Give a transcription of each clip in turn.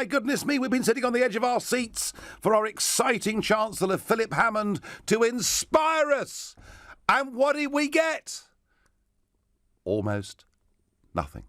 my goodness me, we've been sitting on the edge of our seats for our exciting Chancellor Philip Hammond to inspire us. And what did we get? Almost nothing.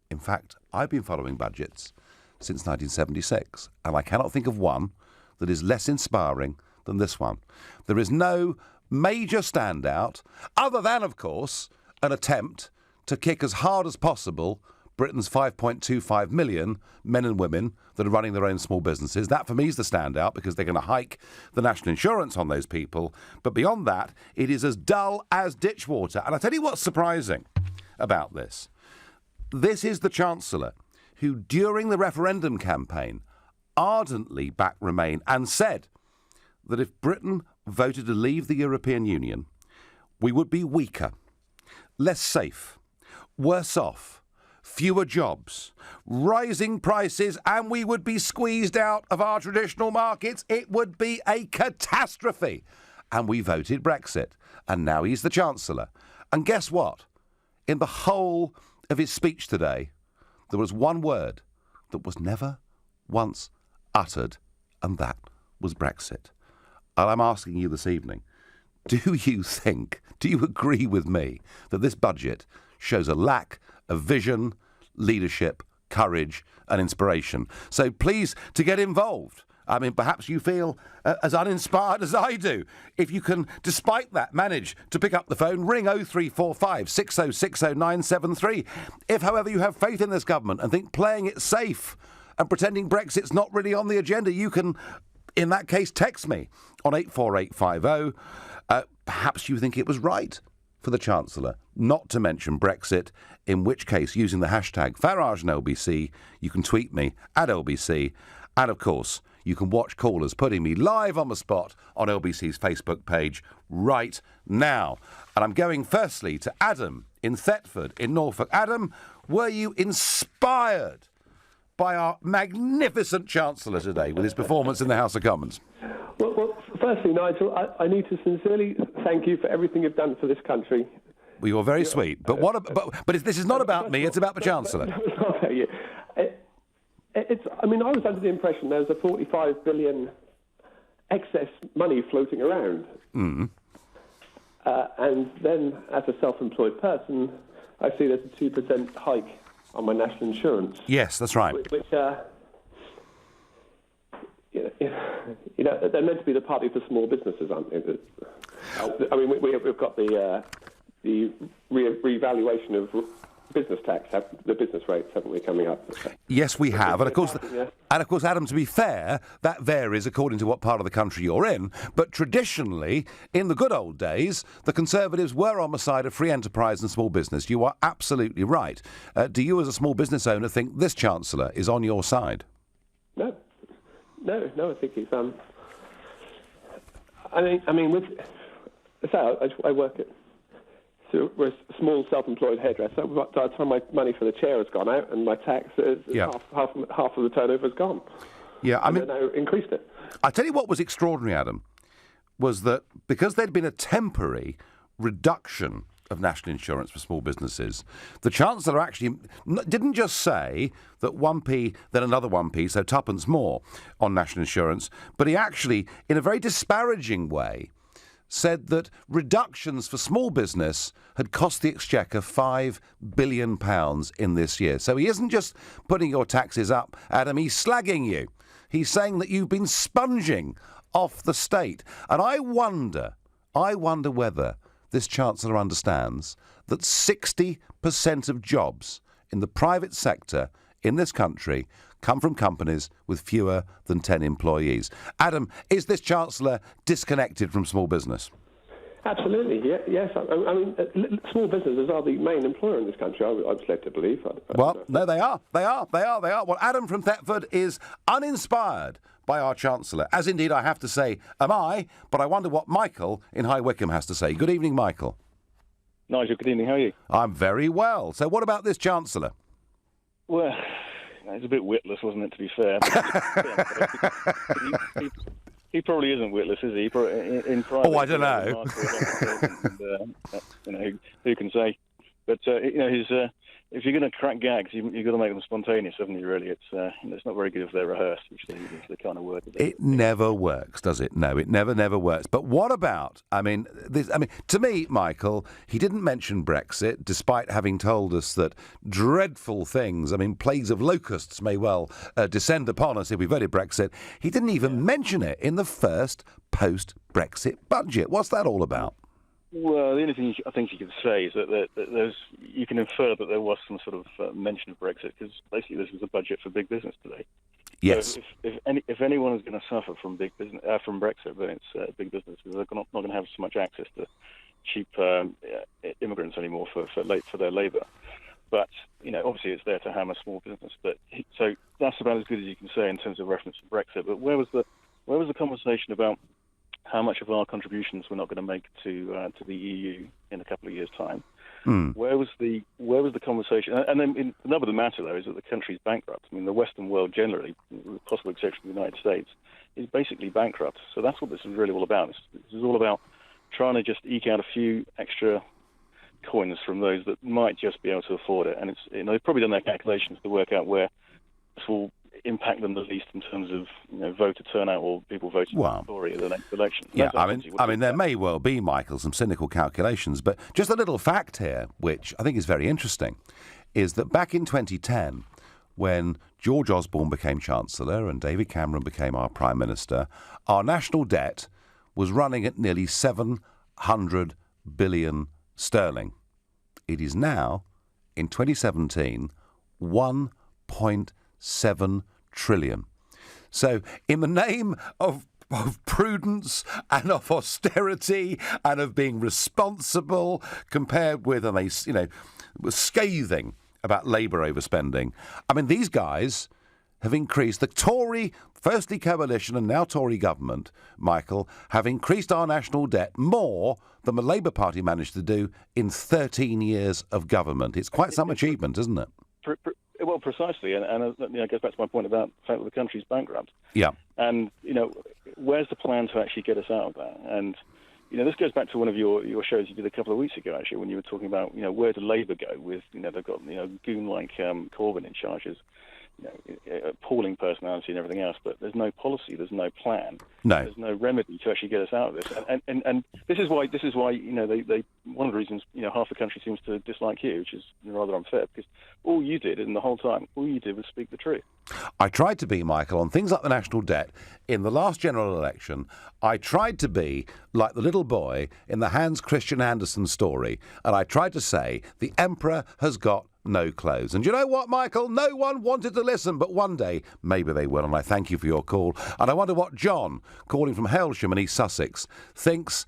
In fact, I've been following budgets since 1976, and I cannot think of one that is less inspiring than this one. There is no major standout, other than, of course, an attempt to kick as hard as possible Britain's 5.25 million men and women that are running their own small businesses. That, for me, is the standout, because they're going to hike the national insurance on those people. But beyond that, it is as dull as ditch water. And I tell you what's surprising about this. This is the Chancellor who, during the referendum campaign, ardently backed Remain and said that if Britain voted to leave the European Union, we would be weaker, less safe, worse off, fewer jobs, rising prices, and we would be squeezed out of our traditional markets. It would be a catastrophe. And we voted Brexit. And now he's the Chancellor. And guess what? In the whole of his speech today, there was one word that was never once uttered, and that was Brexit. And I'm asking you this evening, do you agree with me that this budget shows a lack of vision, leadership, courage and inspiration? So please, to get involved. I mean, perhaps you feel as uninspired as I do. If you can, despite that, manage to pick up the phone, ring 0345 6060 973. If, however, you have faith in this government and think playing it safe and pretending Brexit's not really on the agenda, you can, in that case, text me on 84850. Perhaps you think it was right for the Chancellor not to mention Brexit, in which case, using the hashtag Farage and LBC, you can tweet me at LBC. And, of course, you can watch callers putting me live on the spot on LBC's Facebook page right now. And I'm going firstly to Adam in Thetford in Norfolk. Adam, were you inspired by our magnificent Chancellor today with his performance in the House of Commons? Well, firstly, Nigel, I need to sincerely thank you for everything you've done for this country. Well, you're very sweet. But this is not about me, it's about the Chancellor. It's not about you. I was under the impression there was a 45 billion excess money floating around. Mm. And then, as a self-employed person, I see there's a 2% hike on my national insurance. Yes, that's right. Which they're meant to be the party for small businesses, aren't they? I mean, we've got the revaluation of business tax, the business rates, haven't we, coming up? Yes, we have. And of course, Adam, to be fair, that varies according to what part of the country you're in. But traditionally, in the good old days, the Conservatives were on the side of free enterprise and small business. You are absolutely right. Do you, as a small business owner, think this Chancellor is on your side? No, I think he's... I work at... So we're a small self-employed hairdresser. By the time my money for the chair has gone out and my tax is half of the turnover is gone. Yeah, I mean, now increased it. I tell you what was extraordinary, Adam, was that because there'd been a temporary reduction of national insurance for small businesses, the Chancellor actually didn't just say that 1p, then another 1p, so twopence more on national insurance, but he actually, in a very disparaging way, said that reductions for small business had cost the Exchequer £5 billion in this year. So he isn't just putting your taxes up, Adam, he's slagging you. He's saying that you've been sponging off the state. And I wonder whether this Chancellor understands that 60% of jobs in the private sector in this country come from companies with fewer than 10 employees. Adam, is this Chancellor disconnected from small business? Absolutely, yes. I mean, small businesses are the main employer in this country, I was led to believe. No, they are. Well, Adam from Thetford is uninspired by our Chancellor, as indeed I have to say am I, but I wonder what Michael in High Wycombe has to say. Good evening, Michael. Nigel, good evening, how are you? I'm very well. So what about this Chancellor? Well, it's a bit witless, wasn't it, to be fair? He probably isn't witless, is he? In private, I don't know. Who can say? But if you're going to crack gags, you've got to make them spontaneous, haven't you? Really, it's not very good if they're rehearsed, which is the kind of word. It never works, does it? No, it never works. But what about? To me, Michael, he didn't mention Brexit, despite having told us that dreadful things. Plagues of locusts may well descend upon us if we voted Brexit. He didn't even mention it in the first post-Brexit budget. What's that all about? Well, the only thing I think you could say is that you can infer that there was some sort of mention of Brexit, because basically this was a budget for big business today. Yes. So if anyone is going to suffer from from Brexit, then it's big business, because they're not going to have so much access to cheap immigrants anymore for their labour. But obviously it's there to hammer small business. So that's about as good as you can say in terms of reference to Brexit. But where was the conversation about how much of our contributions we're not going to make to the EU in a couple of years' time? Where was the conversation? And then the nub of the matter, though, is that the country's bankrupt. The Western world generally, with the possible exception of the United States, is basically bankrupt. So that's what this is really all about. This is all about trying to just eke out a few extra coins from those that might just be able to afford it. And they've probably done their calculations to work out where this will impact them the least in terms of voter turnout or people voting for the Tory at the next election. Yeah, there may well be, Michael, some cynical calculations, but just a little fact here, which I think is very interesting, is that back in 2010, when George Osborne became Chancellor and David Cameron became our Prime Minister, our national debt was running at nearly 700 billion sterling. It is now, in 2017, 1.7 trillion. So in the name of prudence and of austerity and of being responsible, compared with, and they were scathing about Labour overspending. These guys have increased, the Tory, firstly coalition and now Tory government, Michael, have increased our national debt more than the Labour Party managed to do in 13 years of government. It's quite some achievement, isn't it? Well, precisely, and it goes back to my point about the fact that the country's bankrupt. Yeah. And, where's the plan to actually get us out of that? And, this goes back to one of your shows you did a couple of weeks ago, actually, when you were talking about, where do Labour go with, they've got, goon-like Corbyn in charge as, appalling personality and everything else, but there's no policy, there's no plan, there's no remedy to actually get us out of this. And this is why they one of the reasons half the country seems to dislike you, which is rather unfair, because all you did was speak the truth. I tried to be, Michael, on things like the national debt in the last general election. I tried to be like the little boy in the Hans Christian Andersen story, and I tried to say the emperor has got no clothes. And you know what, Michael? No one wanted to listen, but one day maybe they will, and I thank you for your call. And I wonder what John, calling from Hailsham in East Sussex, thinks.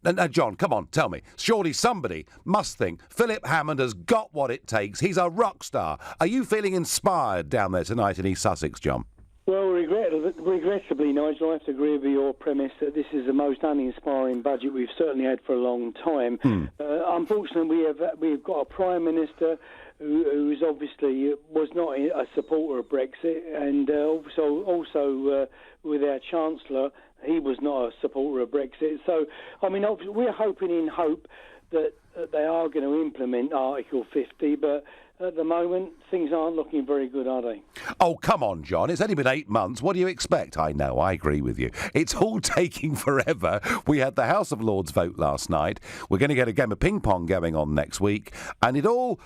Now, John, come on, tell me. Surely somebody must think Philip Hammond has got what it takes. He's a rock star. Are you feeling inspired down there tonight in East Sussex, John? Well, regrettably, Nigel, I have to agree with your premise that this is the most uninspiring budget we've certainly had for a long time. Unfortunately, we've got a Prime Minister who is obviously was not a supporter of Brexit, and also with our Chancellor, he was not a supporter of Brexit. So, we're hoping in hope that they are going to implement Article 50, but at the moment, things aren't looking very good, are they? Oh, come on, John. It's only been 8 months. What do you expect? I know, I agree with you. It's all taking forever. We had the House of Lords vote last night. We're going to get a game of ping pong going on next week. And it all,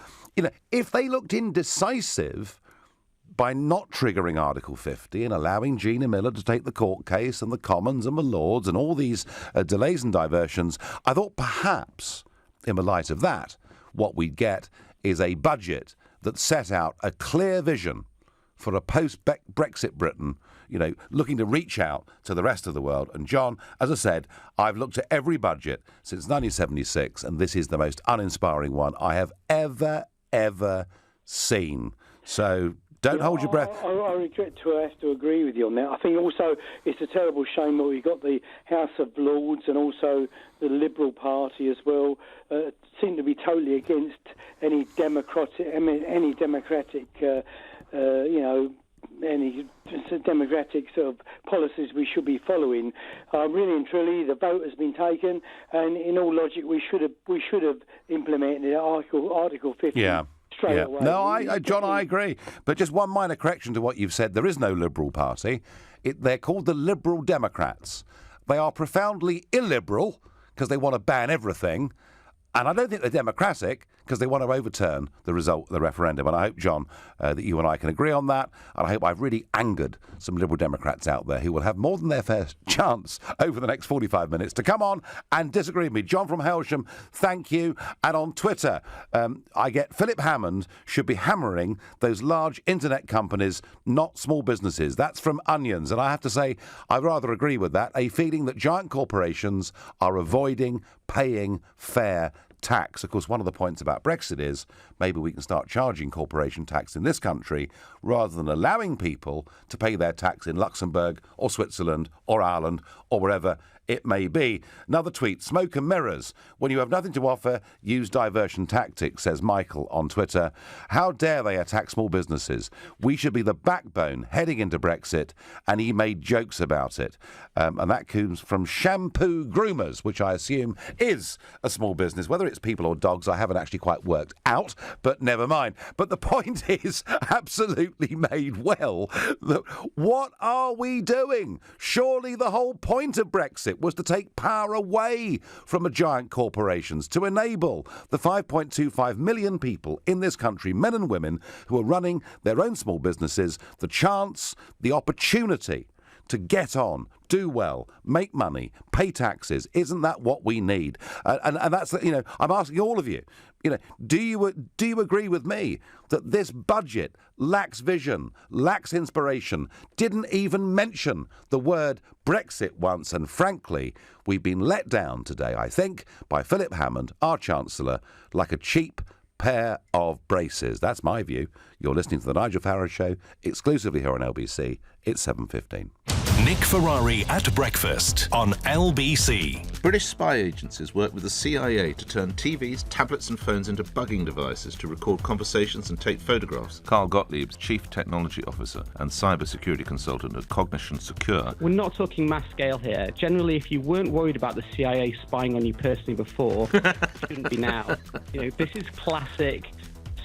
if they looked indecisive by not triggering Article 50 and allowing Gina Miller to take the court case and the Commons and the Lords and all these delays and diversions, I thought perhaps, in the light of that, what we'd get is a budget that set out a clear vision for a post-Brexit Britain, looking to reach out to the rest of the world. And John, as I said, I've looked at every budget since 1976, and this is the most uninspiring one I have ever seen. So don't hold your breath. I regret to have to agree with you on that. I think also it's a terrible shame that we've got the House of Lords and also the Liberal Party as well seem to be totally against any democratic sort of policies we should be following. Really and truly, the vote has been taken, and in all logic, we should have implemented Article 50. Yeah. straight away. No, John, I agree. But just one minor correction to what you've said. There is no Liberal Party. They're called the Liberal Democrats. They are profoundly illiberal because they want to ban everything. And I don't think they're democratic because they want to overturn the result of the referendum. And I hope, John, that you and I can agree on that. And I hope I've really angered some Liberal Democrats out there who will have more than their fair chance over the next 45 minutes to come on and disagree with me. John from Hailsham, thank you. And on Twitter, I get Philip Hammond should be hammering those large internet companies, not small businesses. That's from Onions. And I have to say, I rather agree with that. A feeling that giant corporations are avoiding paying fair tax. Of course, one of the points about Brexit is maybe we can start charging corporation tax in this country rather than allowing people to pay their tax in Luxembourg or Switzerland or Ireland or wherever it may be. Another tweet, smoke and mirrors. When you have nothing to offer, use diversion tactics, says Michael on Twitter. How dare they attack small businesses? We should be the backbone heading into Brexit, and he made jokes about it. And that comes from Shampoo Groomers, which I assume is a small business. Whether it's people or dogs, I haven't actually quite worked out, but never mind. But the point is absolutely made well. That what are we doing? Surely the whole point of Brexit was to take power away from the giant corporations, to enable the 5.25 million people in this country, men and women, who are running their own small businesses, the chance, the opportunity to get on, do well, make money, pay taxes. Isn't that what we need? And that's, I'm asking all of you, do you agree with me that this budget lacks vision, lacks inspiration, didn't even mention the word Brexit once, and frankly, we've been let down today, I think, by Philip Hammond, our Chancellor, like a cheap pair of braces. That's my view. You're listening to the Nigel Farage Show, exclusively here on LBC. It's 7:15. Nick Ferrari at breakfast on LBC. British spy agencies work with the CIA to turn TVs, tablets and phones into bugging devices to record conversations and take photographs. Carl Gottlieb's Chief Technology Officer and Cyber Security Consultant at Cognition Secure. We're not talking mass scale here. Generally, if you weren't worried about the CIA spying on you personally before, you shouldn't be now. This is classic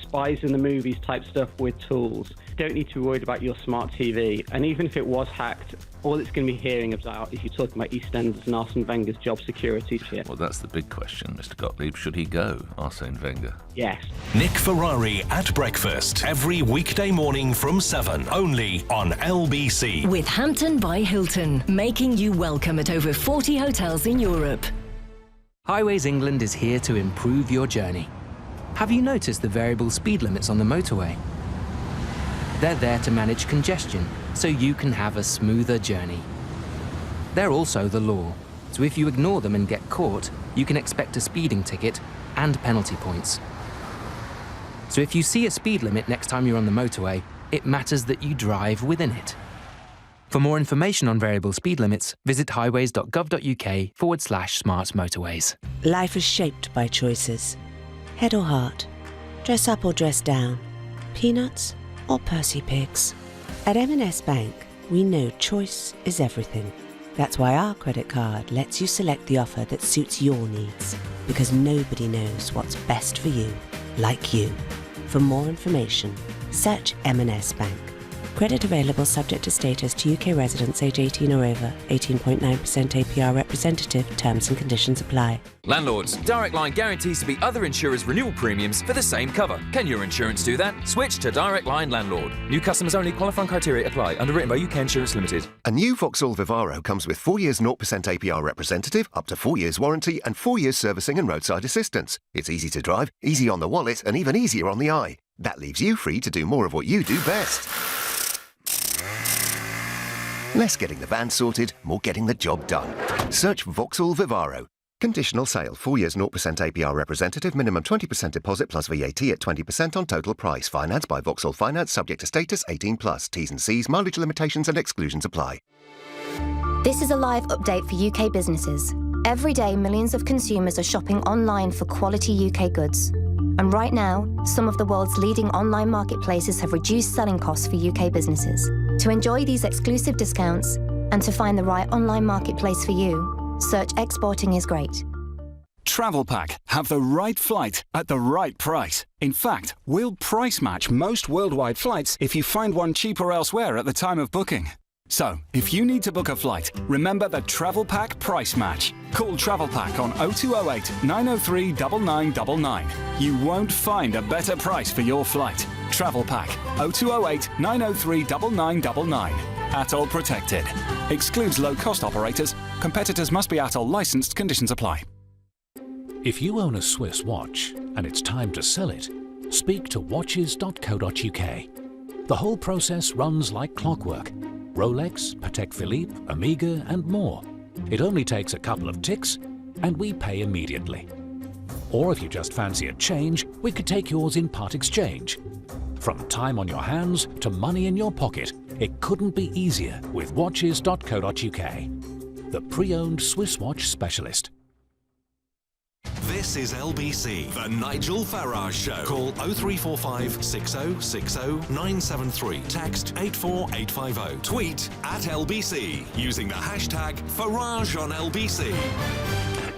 spies in the movies type stuff with tools. You don't need to be worried about your smart TV. And even if it was hacked, all it's going to be hearing about is you talking about EastEnders and Arsene Wenger's job security shit. Well, that's the big question, Mr. Gottlieb. Should he go, Arsene Wenger? Yes. Nick Ferrari at breakfast every weekday morning from 7, only on LBC. With Hampton by Hilton, making you welcome at over 40 hotels in Europe. Highways England is here to improve your journey. Have you noticed the variable speed limits on the motorway? They're there to manage congestion, so you can have a smoother journey. They're also the law, so if you ignore them and get caught, you can expect a speeding ticket and penalty points. So if you see a speed limit next time you're on the motorway, it matters that you drive within it. For more information on variable speed limits, visit highways.gov.uk/smart motorways. Life is shaped by choices. Head or heart, dress up or dress down, peanuts or Percy Pigs. At M&S Bank, we know choice is everything. That's why our credit card lets you select the offer that suits your needs, because nobody knows what's best for you like you. For more information, search M&S Bank. Credit available subject to status to UK residents age 18 or over. 18.9% APR representative. Terms and conditions apply. Landlords, Direct Line guarantees to beat other insurers' renewal premiums for the same cover. Can your insurance do that? Switch to Direct Line Landlord. New customers only. Qualifying criteria apply. Underwritten by UK Insurance Limited. A new Vauxhall Vivaro comes with 4 years 0% APR representative, up to 4 years warranty and 4 years servicing and roadside assistance. It's easy to drive, easy on the wallet and even easier on the eye. That leaves you free to do more of what you do best. Less getting the van sorted, more getting the job done. Search Vauxhall Vivaro. Conditional sale. 4 years 0% APR representative. Minimum 20% deposit plus VAT at 20% on total price. Financed by Vauxhall Finance. Subject to status 18+. T's and C's. Mileage limitations and exclusions apply. This is a live update for UK businesses. Every day, millions of consumers are shopping online for quality UK goods. And right now, some of the world's leading online marketplaces have reduced selling costs for UK businesses. To enjoy these exclusive discounts and to find the right online marketplace for you, search Exporting is Great. Travel Pack. Have the right flight at the right price. In fact, we'll price match most worldwide flights if you find one cheaper elsewhere at the time of booking. So, if you need to book a flight, remember the Travel Pack price match. Call Travel Pack on 0208 903 9999. You won't find a better price for your flight. Travel Pack 0208 903 9999. ATOL protected. Excludes low-cost operators. Competitors must be ATOL licensed. Conditions apply. If you own a Swiss watch and it's time to sell it, speak to watches.co.uk. The whole process runs like clockwork. Rolex, Patek Philippe, Omega and more. It only takes a couple of ticks and we pay immediately. Or if you just fancy a change, we could take yours in part exchange. From time on your hands to money in your pocket, it couldn't be easier with watches.co.uk. The pre-owned Swiss watch specialist. This is LBC, the Nigel Farage Show. Call 0345 6060 973. Text 84850. Tweet at LBC using the hashtag Farage on LBC.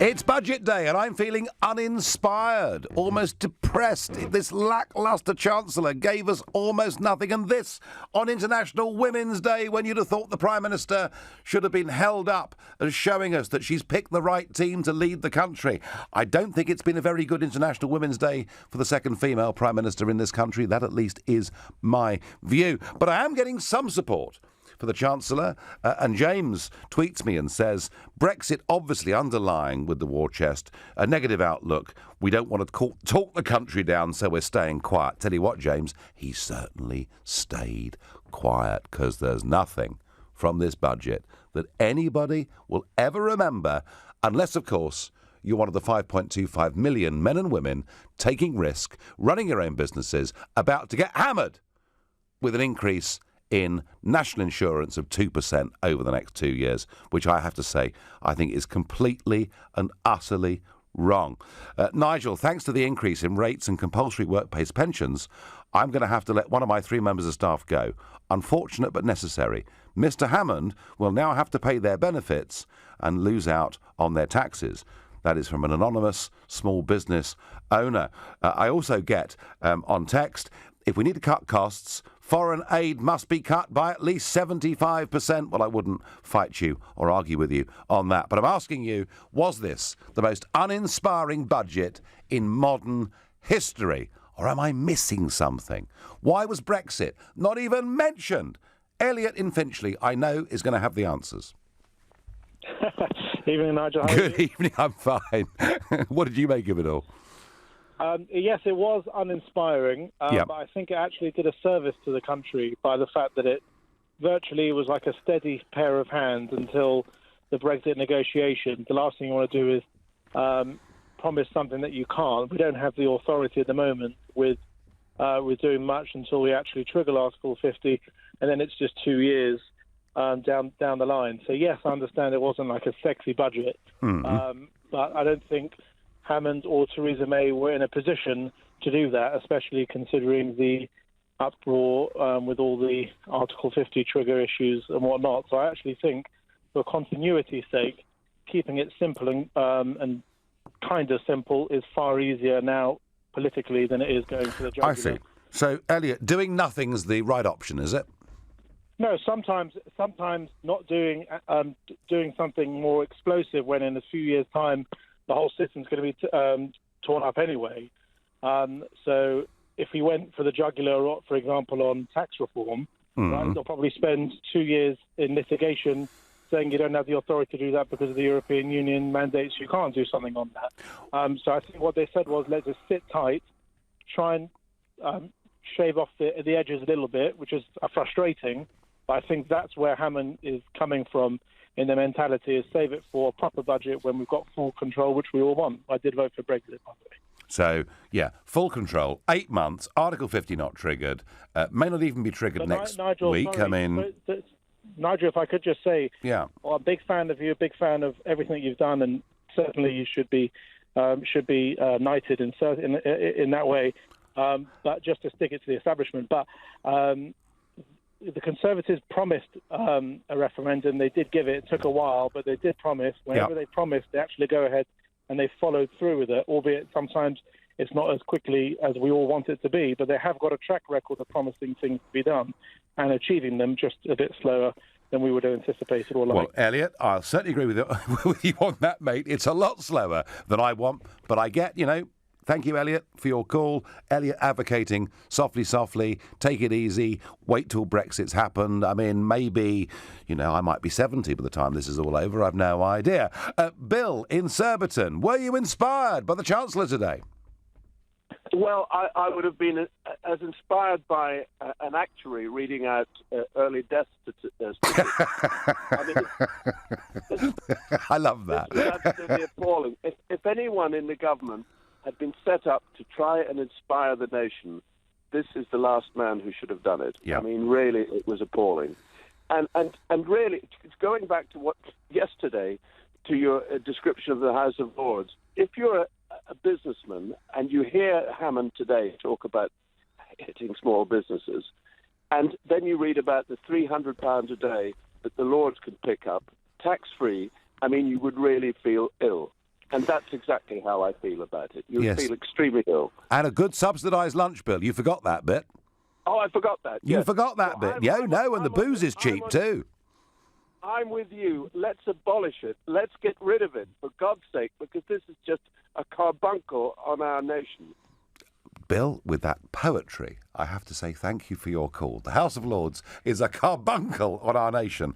It's budget day and I'm feeling uninspired, almost depressed. This lacklustre Chancellor gave us almost nothing, and this on International Women's Day, when you'd have thought the Prime Minister should have been held up as showing us that she's picked the right team to lead the country. I don't think it's been a very good International Women's Day for the second female Prime Minister in this country. That at least is my view. But I am getting some support for the Chancellor, and James tweets me and says, Brexit obviously underlying with the war chest, a negative outlook. We don't want to talk the country down, so we're staying quiet. Tell you what, James, he certainly stayed quiet, because there's nothing from this budget that anybody will ever remember, unless, of course, you're one of the 5.25 million men and women taking risk, running your own businesses, about to get hammered with an increase in national insurance of 2% over the next 2 years, which I have to say I think is completely and utterly wrong. Nigel, thanks to the increase in rates and compulsory workplace pensions, I'm going to have to let one of my 3 members of staff go. Unfortunate but necessary. Mr. Hammond will now have to pay their benefits and lose out on their taxes. That is from an anonymous small business owner. I also get on text, if we need to cut costs, foreign aid must be cut by at least 75%. Well, I wouldn't fight you or argue with you on that. But I'm asking you, was this the most uninspiring budget in modern history? Or am I missing something? Why was Brexit not even mentioned? Elliot in Finchley, I know, is going to have the answers. Evening, Nigel. Good evening, I'm fine. What did you make of it all? Yes, it was uninspiring, but I think it actually did a service to the country by the fact that it virtually was like a steady pair of hands until the Brexit negotiation. The last thing you want to do is promise something that you can't. We don't have the authority at the moment with doing much until we actually trigger Article 50, and then it's just 2 years down the line. So, yes, I understand it wasn't like a sexy budget, but I don't think Hammond or Theresa May were in a position to do that, especially considering the uproar with all the Article 50 trigger issues and whatnot. So I actually think, for continuity's sake, keeping it simple and kind of simple is far easier now politically than it is going for the jugular. I see. So, Elliot, doing nothing's the right option, is it? No, sometimes not doing something more explosive when in a few years' time the whole system's going to be torn up anyway. So if we went for the jugular, for example, on tax reform, right, they'll probably spend 2 years in litigation saying you don't have the authority to do that because of the European Union mandates you can't do something on that. So I think what they said was, let's just sit tight, try and shave off the edges a little bit, which is frustrating. But I think that's where Hammond is coming from in the mentality, is save it for a proper budget when we've got full control, which we all want. I did vote for Brexit, by the way. So, yeah, full control, 8 months, Article 50 not triggered, may not even be triggered next week. Sorry, I mean... Nigel, if I could just say, yeah, well, I'm a big fan of you, a big fan of everything you've done, and certainly you should be knighted in that way. But just to stick it to the establishment. But the Conservatives promised a referendum. They did give it. It took a while, but they did promise. Whenever they promised, they actually go ahead and they've followed through with it, albeit sometimes it's not as quickly as we all want it to be, but they have got a track record of promising things to be done and achieving them just a bit slower than we would have anticipated or liked. Well, Elliot, I'll certainly agree with you on that, mate. It's a lot slower than I want, but I get, thank you, Elliot, for your call. Elliot advocating softly, softly, take it easy, wait till Brexit's happened. I mean, maybe, I might be 70 by the time this is all over. I've no idea. Bill in Surbiton, were you inspired by the Chancellor today? Well, I would have been as inspired by an actuary reading out early death statistics. I love that. It's absolutely appalling. If anyone in the government had been set up to try and inspire the nation, this is the last man who should have done it. Yeah. I mean, really, it was appalling. And really, it's going back to what yesterday, to your description of the House of Lords. If you're a businessman and you hear Hammond today talk about hitting small businesses, and then you read about the £300 a day that the Lords could pick up, tax-free, I mean, you would really feel ill. And that's exactly how I feel about it. You feel extremely ill. And a good subsidised lunch bill. You forgot that bit. Oh, I forgot that. You yes. forgot that bit. And the booze is cheap too. I'm with you. Let's abolish it. Let's get rid of it, for God's sake, because this is just a carbuncle on our nation. Bill, with that poetry, I have to say thank you for your call. The House of Lords is a carbuncle on our nation.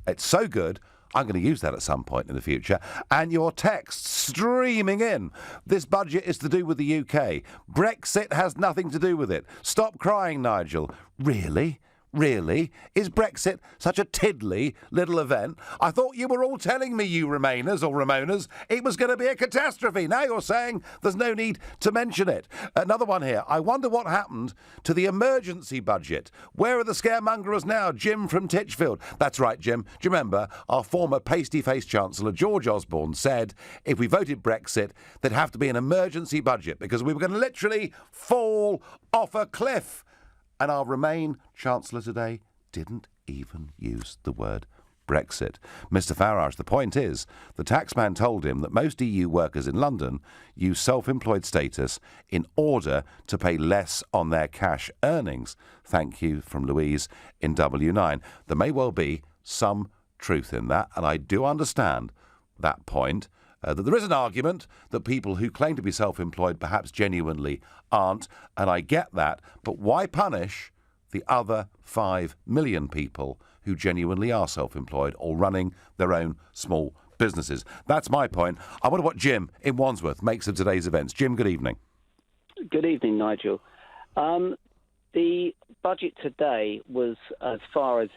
It's so good, I'm going to use that at some point in the future. And your texts streaming in. This budget is to do with the UK. Brexit has nothing to do with it. Stop crying, Nigel. Really? Really? Is Brexit such a tiddly little event? I thought you were all telling me, you Remainers or Ramonas, it was going to be a catastrophe. Now you're saying there's no need to mention it. Another one here. I wonder what happened to the emergency budget. Where are the scaremongerers now? Jim from Titchfield. That's right, Jim. Do you remember our former pasty-faced Chancellor, George Osborne, said if we voted Brexit, there'd have to be an emergency budget because we were going to literally fall off a cliff. And our Remain Chancellor today didn't even use the word Brexit. Mr Farage, the point is, the taxman told him that most EU workers in London use self-employed status in order to pay less on their cash earnings. Thank you from Louise in W9. There may well be some truth in that, and I do understand that point. That there is an argument that people who claim to be self-employed perhaps genuinely aren't, and I get that, but why punish the other 5 million people who genuinely are self-employed or running their own small businesses? That's my point. I wonder what Jim in Wandsworth makes of today's events. Jim, good evening. Good evening, Nigel. The budget today was, as far as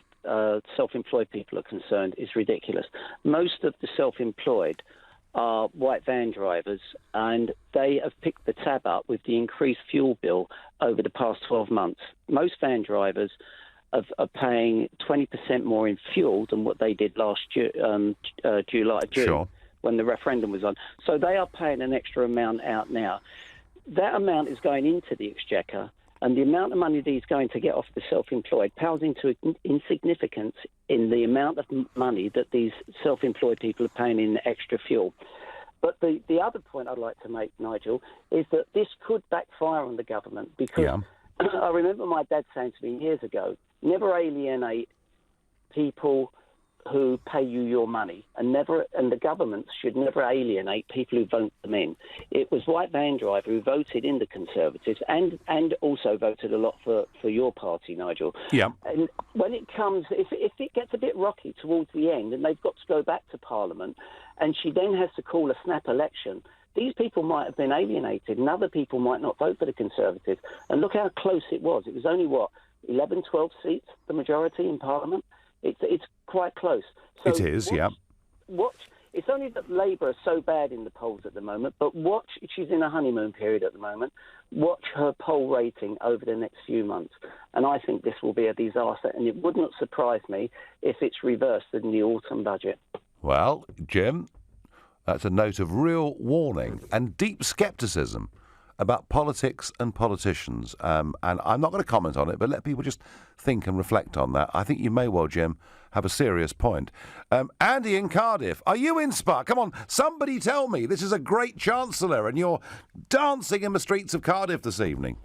self-employed people are concerned, is ridiculous. Most of the self-employed are white van drivers, and they have picked the tab up with the increased fuel bill over the past 12 months. Most van drivers are paying 20% more in fuel than what they did last year, June, sure, when the referendum was on. So they are paying an extra amount out now. That amount is going into the Exchequer, and the amount of money that he's going to get off the self-employed pales into insignificance in the amount of money that these self-employed people are paying in extra fuel. But the other point I'd like to make, Nigel, is that this could backfire on the government because I remember my dad saying to me years ago, never alienate people who pay you your money, and the government should never alienate people who vote them in. It was white van driver who voted in the Conservatives and also voted a lot for your party, Nigel. Yeah. And when it comes, if it gets a bit rocky towards the end and they've got to go back to Parliament and she then has to call a snap election, these people might have been alienated and other people might not vote for the Conservatives. And look how close it was. It was only, 11, 12 seats, the majority in Parliament? It's quite close. So it is, watch. It's only that Labour are so bad in the polls at the moment, but watch. She's in a honeymoon period at the moment. Watch her poll rating over the next few months, and I think this will be a disaster. And it would not surprise me if it's reversed in the autumn budget. Well, Jim, that's a note of real warning and deep scepticism about politics and politicians, and I'm not going to comment on it, but let people just think and reflect on that. I think you may well, Jim, have a serious point. Andy in Cardiff, are you inspired? Come on, somebody tell me. This is a great Chancellor, and you're dancing in the streets of Cardiff this evening.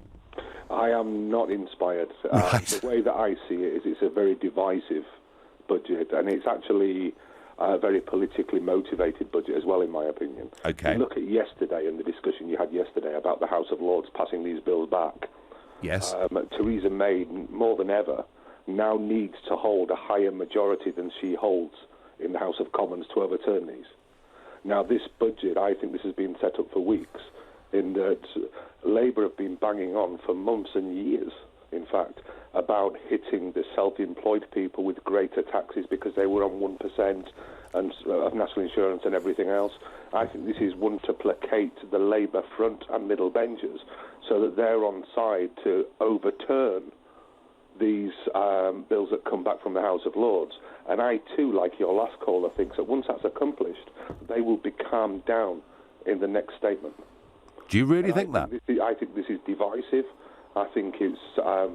I am not inspired. The way that I see it is it's a very divisive budget, and it's actually a very politically motivated budget as well, in my opinion. Okay. You look at yesterday and the discussion you had yesterday about the House of Lords passing these bills back. Yes. Theresa May, more than ever, now needs to hold a higher majority than she holds in the House of Commons to overturn these. Now, this budget, I think this has been set up for weeks, in that Labour have been banging on for months and years, in fact, about hitting the self-employed people with greater taxes because they were on 1% and of national insurance and everything else. I think this is one to placate the Labour front and middle benches so that they're on side to overturn these bills that come back from the House of Lords. And I, too, like your last caller, think that once that's accomplished, they will be calmed down in the next statement. Do you really think that? I think this is divisive. I think it's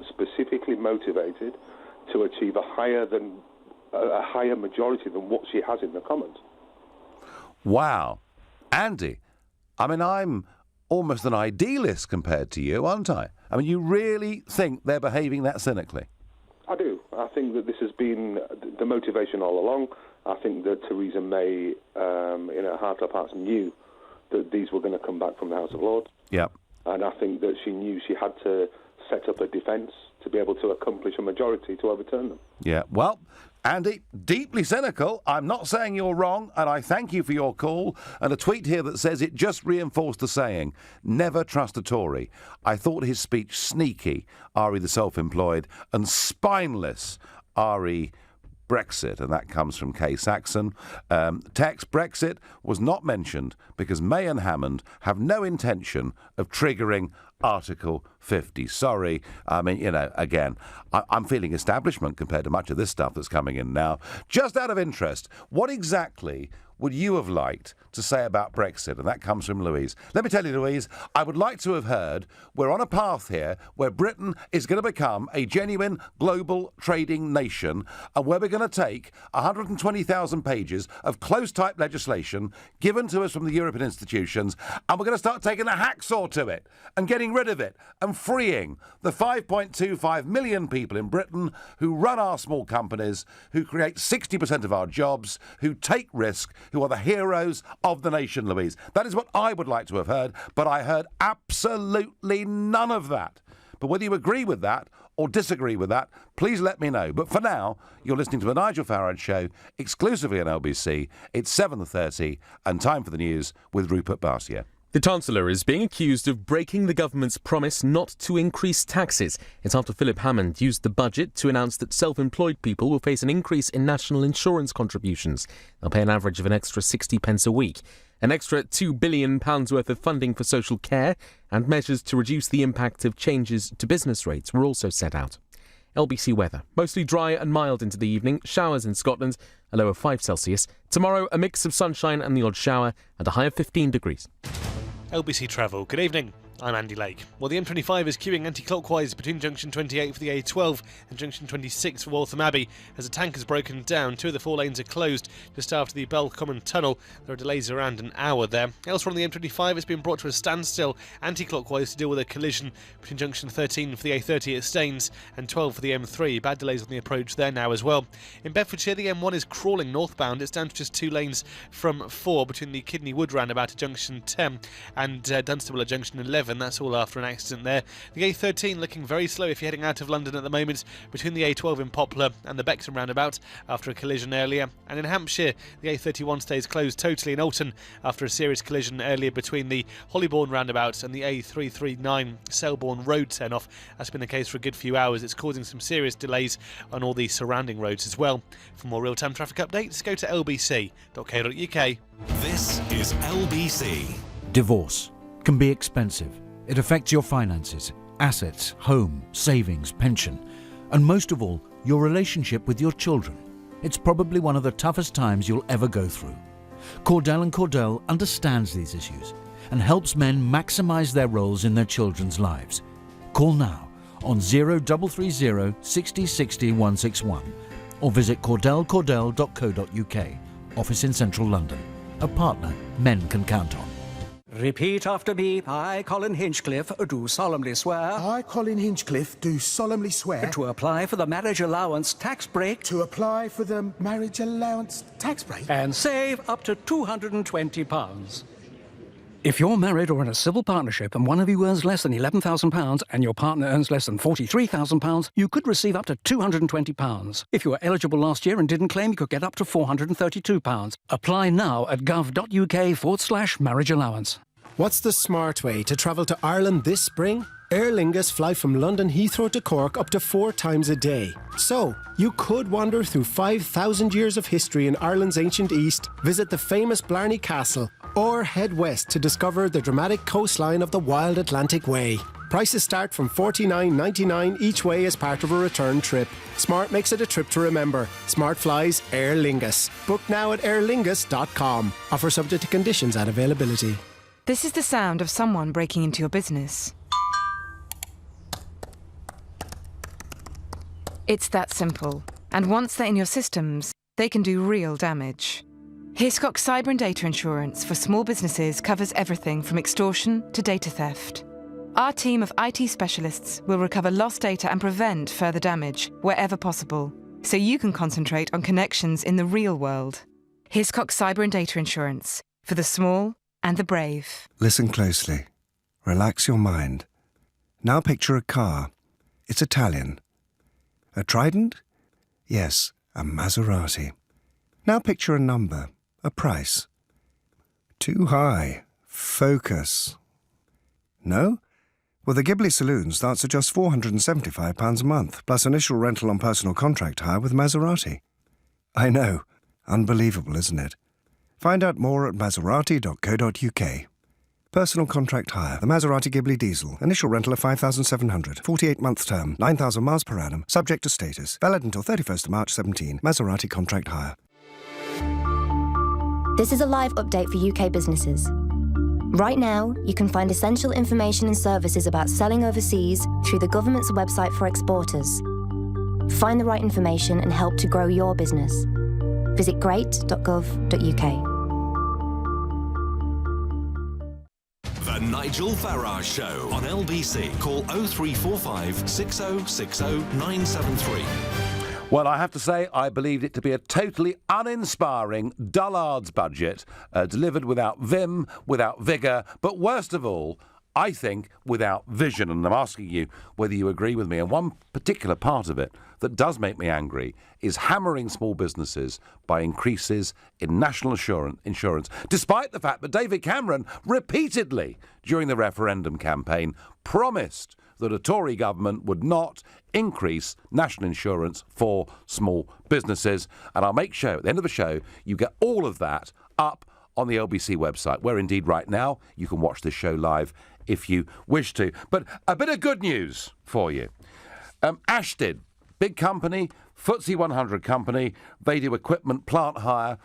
specifically motivated to achieve a higher majority than what she has in the Commons. Wow. Andy, I mean, I'm almost an idealist compared to you, aren't I? I mean, you really think they're behaving that cynically? I do. I think that this has been the motivation all along. I think that Theresa May, in her heart of hearts, knew that these were going to come back from the House of Lords. Yeah. And I think that she knew she had to set up a defence to be able to accomplish a majority to overturn them. Yeah, well, Andy, deeply cynical. I'm not saying you're wrong, and I thank you for your call. And a tweet here that says it just reinforced the saying, never trust a Tory. I thought his speech sneaky, re the self-employed, and spineless, re Brexit, and that comes from Kay Saxon. Text Brexit was not mentioned because May and Hammond have no intention of triggering Article 50. Sorry. I mean, you know, again, I'm feeling establishment compared to much of this stuff that's coming in now. Just out of interest, what exactly would you have liked to say about Brexit? And that comes from Louise. Let me tell you, Louise, I would like to have heard we're on a path here where Britain is going to become a genuine global trading nation, and where we're going to take 120,000 pages of close-type legislation given to us from the European institutions, and we're going to start taking a hacksaw to it and getting rid of it and freeing the 5.25 million people in Britain who run our small companies, who create 60% of our jobs, who take risk, who are the heroes of the nation, Louise. That is what I would like to have heard, but I heard absolutely none of that. But whether you agree with that or disagree with that, please let me know. But for now, you're listening to the Nigel Farage Show, exclusively on LBC. It's 7:30, and time for the news with Rupert Barcia. The Chancellor is being accused of breaking the government's promise not to increase taxes. It's after Philip Hammond used the budget to announce that self-employed people will face an increase in national insurance contributions. They'll pay an average of an extra 60 pence a week. An extra £2 billion worth of funding for social care and measures to reduce the impact of changes to business rates were also set out. LBC weather. Mostly dry and mild into the evening. Showers in Scotland, a low of 5 Celsius. Tomorrow, a mix of sunshine and the odd shower and a high of 15 degrees. LBC Travel. Good evening. I'm Andy Lake. Well, the M25 is queuing anti-clockwise between junction 28 for the A12 and junction 26 for Waltham Abbey as a tank has broken down. 2 of the 4 lanes are closed just after the Belcommon Tunnel. There are delays around an hour there. Elsewhere on the M25, it's been brought to a standstill anti-clockwise to deal with a collision between junction 13 for the A30 at Staines and 12 for the M3. Bad delays on the approach there now as well. In Bedfordshire, the M1 is crawling northbound. It's down to just 2 lanes from 4 between the Kidney Wood roundabout at junction 10 and Dunstable at junction 11. That's all after an accident there. The A13 looking very slow if you're heading out of London at the moment between the A12 in Poplar and the Bexham roundabout after a collision earlier. And in Hampshire, the A31 stays closed totally in Alton after a serious collision earlier between the Hollybourne roundabout and the A339 Selborne Road turn-off. That's been the case for a good few hours. It's causing some serious delays on all the surrounding roads as well. For more real-time traffic updates, go to lbc.co.uk. This is LBC. Divorce can be expensive. It affects your finances, assets, home, savings, pension, and most of all, your relationship with your children. It's probably one of the toughest times you'll ever go through. Cordell & Cordell understands these issues. and helps men maximise their roles in their children's lives. Call now on 0330 60 60 161 or visit cordellcordell.co.uk. Office in central London. A partner men can count on. Repeat after me. I, Colin Hinchcliffe, do solemnly swear. I, Colin Hinchcliffe, do solemnly swear. To apply for the marriage allowance tax break. To apply for the marriage allowance tax break. And save up to £220. If you're married or in a civil partnership and one of you earns less than £11,000 and your partner earns less than £43,000, you could receive up to £220. If you were eligible last year and didn't claim, you could get up to £432. Apply now at gov.uk/marriage allowance. What's the smart way to travel to Ireland this spring? Aer Lingus fly from London Heathrow to Cork up to 4 times a day. So, you could wander through 5,000 years of history in Ireland's ancient east, visit the famous Blarney Castle, or head west to discover the dramatic coastline of the Wild Atlantic Way. Prices start from $49.99 each way as part of a return trip. Smart makes it a trip to remember. Smart flies Aer Lingus. Book now at airlingus.com. Offer subject to conditions and availability. This is the sound of someone breaking into your business. It's that simple. And once they're in your systems, they can do real damage. Hiscox Cyber and Data Insurance for small businesses covers everything from extortion to data theft. Our team of IT specialists will recover lost data and prevent further damage wherever possible, so you can concentrate on connections in the real world. Hiscox Cyber and Data Insurance for the small and the brave. Listen closely. Relax your mind. Now picture a car. It's Italian. A Trident? Yes, a Maserati. Now picture a number, a price. Too high. Focus. No? Well, the Ghibli Saloon starts at just £475 a month, plus initial rental on personal contract hire with Maserati. I know. Unbelievable, isn't it? Find out more at maserati.co.uk. Personal contract hire. The Maserati Ghibli Diesel. Initial rental of $5,700. 48-month term. 9,000 miles per annum. Subject to status. Valid until 31st of March 17. Maserati contract hire. This is a live update for UK businesses. Right now, you can find essential information and services about selling overseas through the government's website for exporters. Find the right information and help to grow your business. Visit great.gov.uk. The Nigel Farage Show on LBC. Call 0345 6060 973. Well, I have to say, I believed it to be a totally uninspiring, dullards budget, delivered without vim, without vigour, but worst of all, I think, without vision. And I'm asking you whether you agree with me. And one particular part of it that does make me angry is hammering small businesses by increases in national insurance, despite the fact that David Cameron repeatedly, during the referendum campaign, promised that a Tory government would not increase national insurance for small businesses. And I'll make sure, at the end of the show, you get all of that up on the LBC website, where indeed right now you can watch this show live if you wish to. But a bit of good news for you. Ashdid, big company, FTSE 100 company. They do equipment, plant hire,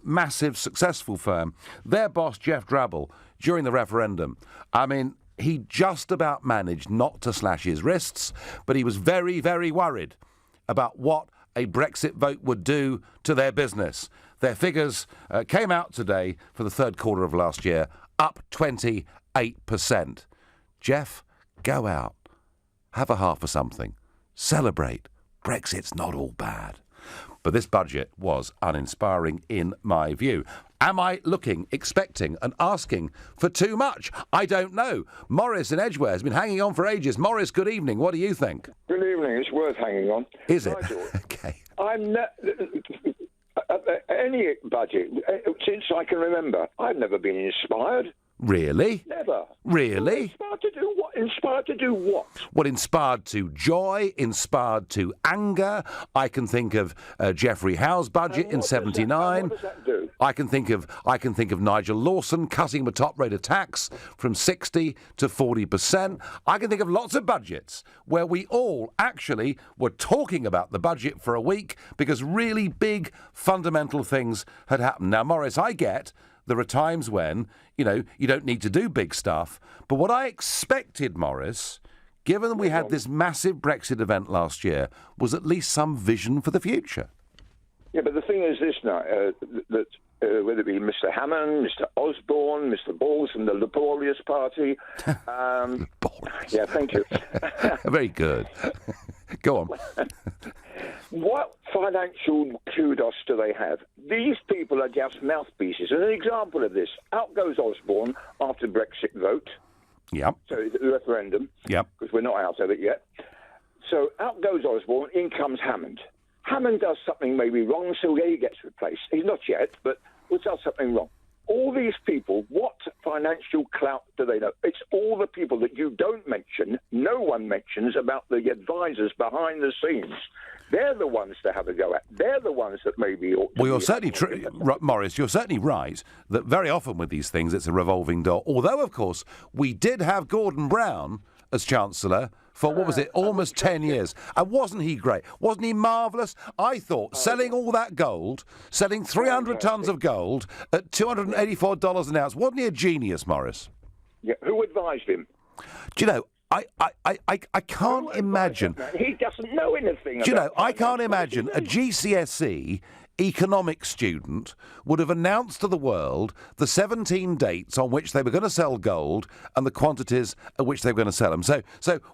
massive, successful firm. Their boss, Jeff Drabble, during the referendum, I mean, he just about managed not to slash his wrists, but he was very, very worried about what a Brexit vote would do to their business. Their figures came out today for the third quarter of last year, up 28%. Jeff, go out, have a half of something, celebrate. Brexit's not all bad. But this budget was uninspiring in my view. Am I looking, expecting and asking for too much? I don't know. Morris in Edgware has been hanging on for ages. Morris, good evening. What do you think? Good evening. It's worth hanging on. Is it? Nigel, Okay. Any budget, since I can remember, I've never been inspired. Really? Never. Really? Inspired to do what? Inspired to do what? Well, inspired to joy, inspired to anger. I can think of Geoffrey Howe's budget in '79. What does that do? I can think of Nigel Lawson cutting the top rate of tax from 60 to 40%. I can think of lots of budgets where we all actually were talking about the budget for a week because really big fundamental things had happened. Now, Morris, I get There are times when, you don't need to do big stuff. But what I expected, Maurice, given we had this massive Brexit event last year, was at least some vision for the future. Yeah, but the thing is this now, that whether it be Mr. Hammond, Mr. Osborne, Mr. Balls from the Laborious Party. Yeah, thank you. Very good. Go on. What financial kudos do they have? These people are just mouthpieces. And an example of this, out goes Osborne after Brexit vote. Yep. So the referendum. Yep. Because we're not out of it yet. So out goes Osborne, in comes Hammond. Hammond does something maybe wrong, so he gets replaced. He's not yet, but does something wrong. All these people, what financial clout do they know? It's all the people that you don't mention, no one mentions about the advisors behind the scenes. They're the ones to have a go at. They're the ones that maybe ought to. Well, you're certainly Maurice, you're certainly right that very often with these things it's a revolving door. Although, of course, we did have Gordon Brown as Chancellor for, what was it, almost 10 years. And wasn't he great? Wasn't he marvellous? I thought selling all that gold, selling 300 tonnes of gold at $284 an ounce, wasn't he a genius, Maurice? Yeah, who advised him? Do you know, I can't imagine. He doesn't know anything. Do you know, I can't imagine a GCSE economics student would have announced to the world the 17 dates on which they were going to sell gold and the quantities at which they were going to sell them. So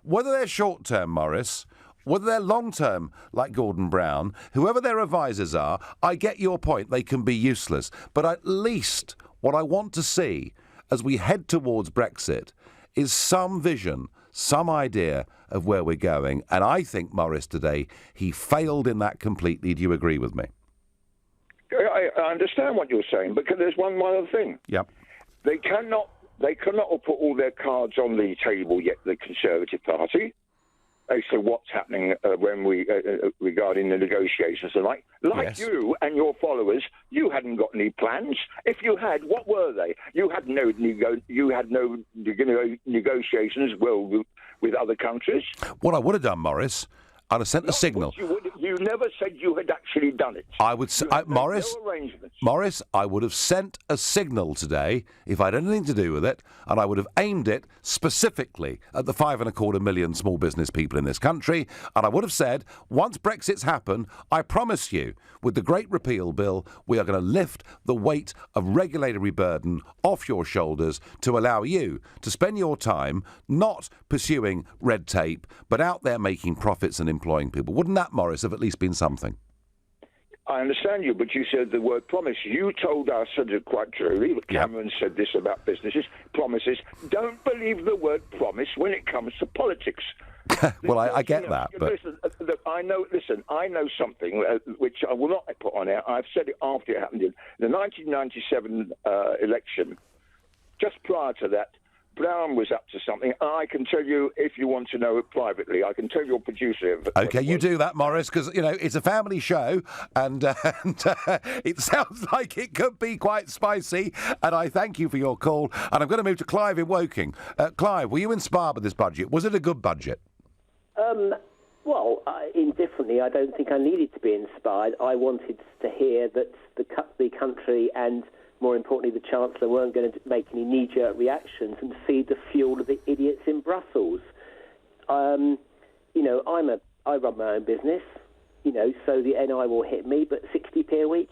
whether they're short-term, Maurice, whether they're long-term, like Gordon Brown, whoever their advisors are, I get your point, they can be useless. But at least what I want to see as we head towards Brexit is some vision, some idea of where we're going. And I think, Maurice, today, he failed in that completely. Do you agree with me? I understand what you're saying, but there's one other thing. Yep. They cannot put all their cards on the table yet, the Conservative Party, as to what's happening when we regarding the negotiations and yes. You and your followers, you hadn't got any plans. If you had, what were they? You had no negotiations with other countries. What I would have done, Maurice, I'd have sent a signal. You never said you had actually done it. I would say, Maurice, no arrangements. Maurice, I would have sent a signal today if I had anything to do with it, and I would have aimed it specifically at the 5.25 million small business people in this country, and I would have said, once Brexit's happened, I promise you, with the Great Repeal Bill, we are going to lift the weight of regulatory burden off your shoulders to allow you to spend your time not pursuing red tape, but out there making profits and employing people. Wouldn't that, Maurice, have at least been something? I understand you, but you said the word promise. You told us, quite truly, but Cameron said this about businesses, promises. Don't believe the word promise when it comes to politics. Well, I get that, but... Listen, I know something which I will not put on air. I've said it after it happened in the 1997 election. Just prior to that, Brown was up to something. I can tell you, if you want to know it privately, I can tell your producer. OK, you do that, Maurice, because, it's a family show and it sounds like it could be quite spicy. And I thank you for your call. And I'm going to move to Clive in Woking. Clive, were you inspired by this budget? Was it a good budget? Well, indifferently, I don't think I needed to be inspired. I wanted to hear that the country and, more importantly, the Chancellor weren't going to make any knee-jerk reactions and feed the fuel of the idiots in Brussels. I run my own business, so the NI will hit me, but 60p a week,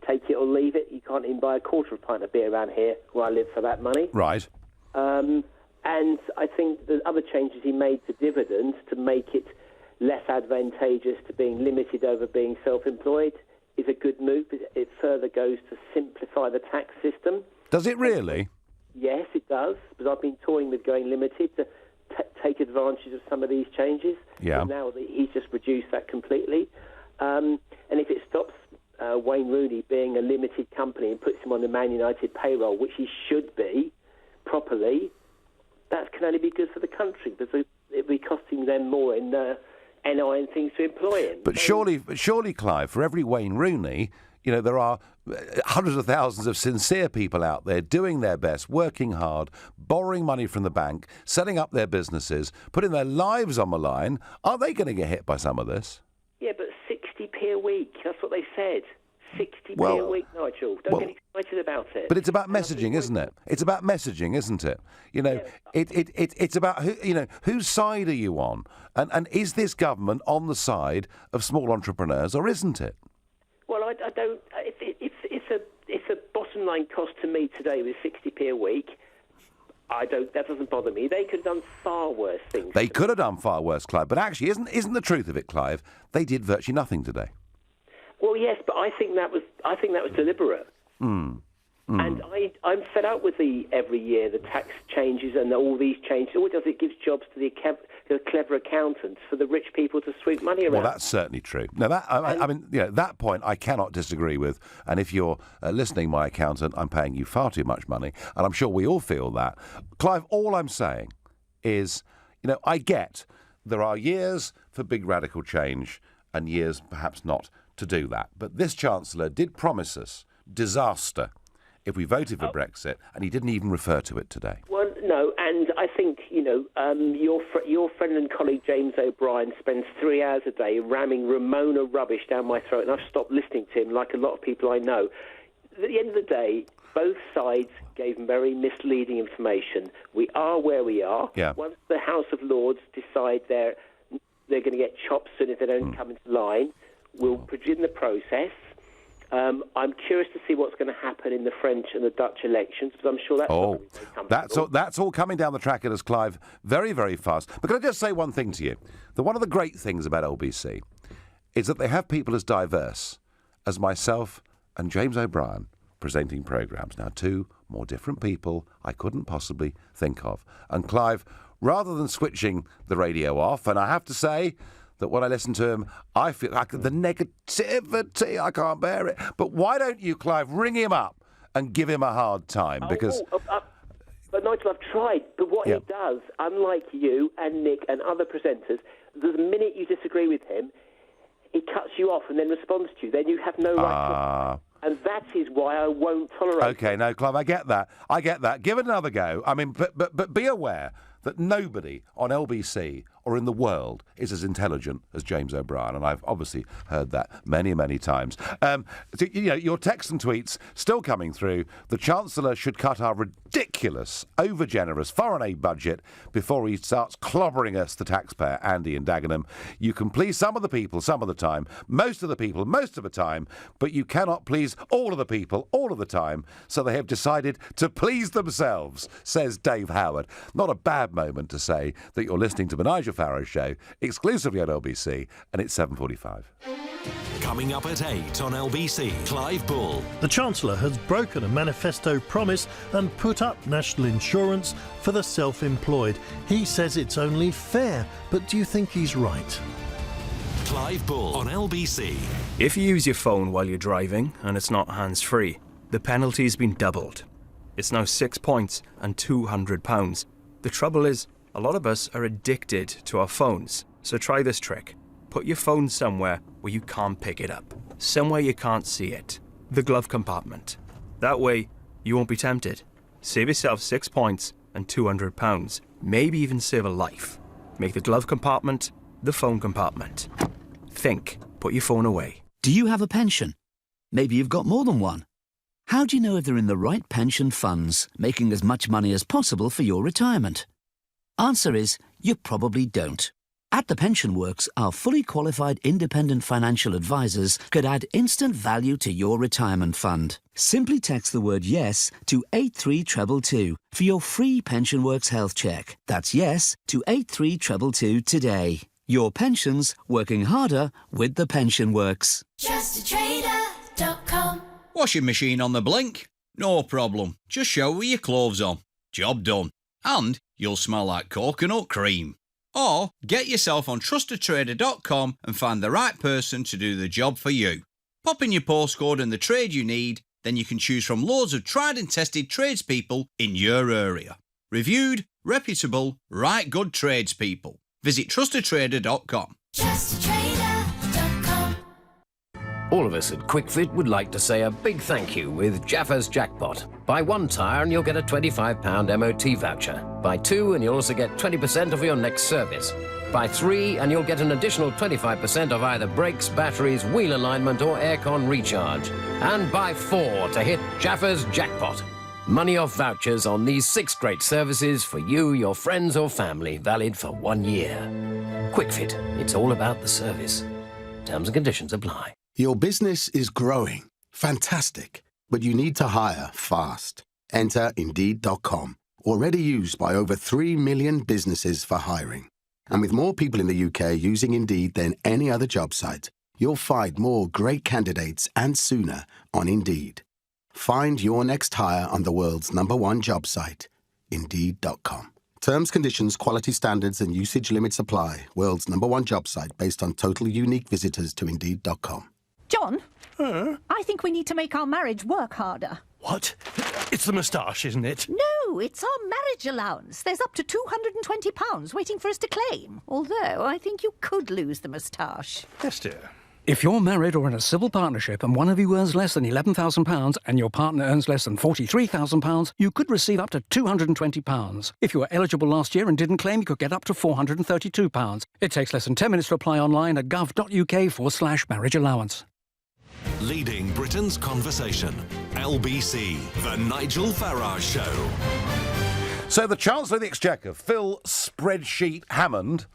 take it or leave it. You can't even buy a quarter of a pint of beer around here where I live for that money. Right. And I think the other changes he made to dividends to make it less advantageous to being limited over being self-employed is a good move. It further goes to simplify the tax system. Does it really? Yes, it does, because I've been toying with going limited to take advantage of some of these changes. Yeah. And now he's just reduced that completely. And if it stops Wayne Rooney being a limited company and puts him on the Man United payroll, which he should be properly, that can only be good for the country, because it'll be costing them more in NI and things to employ him. But surely, Clive, for every Wayne Rooney, there are hundreds of thousands of sincere people out there doing their best, working hard, borrowing money from the bank, setting up their businesses, putting their lives on the line. Aren't they going to get hit by some of this? Yeah, but 60p a week, that's what they said. 60p a week, Nigel. Don't get excited about it. But it's about messaging, isn't it? It's about messaging, isn't it? You know, it's about whose side are you on, and is this government on the side of small entrepreneurs or isn't it? Well, I don't. It's a bottom line cost to me today with 60p a week. That doesn't bother me. They could have done far worse things. They could have done far worse, Clive. But actually, isn't the truth of it, Clive? They did virtually nothing today. Well, yes, but I think that was deliberate. And I'm fed up with every year the tax changes and all these changes. All it does, it gives jobs to the clever accountants for the rich people to sweep money around. Well, that's certainly true. Now, that point I cannot disagree with. And if you're listening, my accountant, I'm paying you far too much money, and I'm sure we all feel that. Clive, all I'm saying is, I get there are years for big radical change and years perhaps not to do that. But this Chancellor did promise us disaster if we voted for Brexit, and he didn't even refer to it today. Well, no, and I think, your friend and colleague James O'Brien spends 3 hours a day ramming Ramona rubbish down my throat, and I've stopped listening to him like a lot of people I know. At the end of the day, both sides gave very misleading information. We are where we are. Yeah. Once the House of Lords decide they're going to get chopped soon if they don't come into line, we'll begin the process. I'm curious to see what's going to happen in the French and the Dutch elections, because I'm sure that's not going to be very comfortable. That's all coming down the track at us, Clive, very, very fast. But can I just say one thing to you? That one of the great things about LBC is that they have people as diverse as myself and James O'Brien presenting programmes. Now, two more different people I couldn't possibly think of. And Clive, rather than switching the radio off, and I have to say that when I listen to him, I feel like the negativity, I can't bear it. But why don't you, Clive, ring him up and give him a hard time? Because... But Nigel, I've tried. But what he does, unlike you and Nick and other presenters, the minute you disagree with him, he cuts you off and then responds to you. Then you have no right to... And that is why I won't tolerate it. OK, no, Clive, I get that. Give it another go. I mean, but be aware that nobody on LBC or in the world is as intelligent as James O'Brien, and I've obviously heard that many, many times. Your texts and tweets still coming through. The Chancellor should cut our ridiculous, over-generous foreign aid budget before he starts clobbering us, the taxpayer, Andy in Dagenham. You can please some of the people some of the time, most of the people most of the time, but you cannot please all of the people all of the time, so they have decided to please themselves, says Dave Howard. Not a bad moment to say that you're listening to the Nigel Farage Show, exclusively on LBC, and it's 7:45. Coming up at 8 on LBC, Clive Bull. The Chancellor has broken a manifesto promise and put up national insurance for the self-employed. He says it's only fair, but do you think he's right? Clive Bull on LBC. If you use your phone while you're driving and it's not hands-free, the penalty's been doubled. It's now 6 points and £200. The trouble is, a lot of us are addicted to our phones. So try this trick. Put your phone somewhere where you can't pick it up. Somewhere you can't see it. The glove compartment. That way, you won't be tempted. Save yourself 6 points and £200. Maybe even save a life. Make the glove compartment the phone compartment. Think. Put your phone away. Do you have a pension? Maybe you've got more than one. How do you know if they're in the right pension funds, making as much money as possible for your retirement? Answer is, you probably don't. At The Pension Works, our fully qualified independent financial advisors could add instant value to your retirement fund. Simply text the word YES to 83222 for your free Pension Works health check. That's YES to 83222 today. Your pensions working harder with The Pension Works. JustATrader.com. Washing machine on the blink? No problem. Just shower your clothes on. Job done. And you'll smell like coconut cream. Or get yourself on trustatrader.com and find the right person to do the job for you. Pop in your postcode and the trade you need, then you can choose from loads of tried and tested tradespeople in your area. Reviewed, reputable, right good tradespeople. Visit trustatrader.com. JustATrader.com. All of us at QuickFit would like to say a big thank you with Jaffa's Jackpot. Buy one tyre and you'll get a £25 MOT voucher. Buy two and you'll also get 20% off your next service. Buy 3 and you'll get an additional 25% off either brakes, batteries, wheel alignment or aircon recharge. And buy 4 to hit Jaffa's jackpot. Money off vouchers on these 6 great services for you, your friends or family, valid for 1 year. QuickFit, it's all about the service. Terms and conditions apply. Your business is growing. Fantastic. But you need to hire fast. Enter Indeed.com. Already used by over 3 million businesses for hiring. And with more people in the UK using Indeed than any other job site, you'll find more great candidates and sooner on Indeed. Find your next hire on the world's #1 job site, Indeed.com. Terms, conditions, quality standards and usage limits apply. World's #1 job site based on total unique visitors to Indeed.com. John, I think we need to make our marriage work harder. What? It's the moustache, isn't it? No, it's our marriage allowance. There's up to £220 waiting for us to claim. Although I think you could lose the moustache. Yes, dear. If you're married or in a civil partnership and one of you earns less than £11,000 and your partner earns less than £43,000, you could receive up to £220. If you were eligible last year and didn't claim, you could get up to £432. It takes less than 10 minutes to apply online at gov.uk/marriage allowance. Leading Britain's conversation. LBC, The Nigel Farage Show. So the Chancellor of the Exchequer, Phil Spreadsheet Hammond,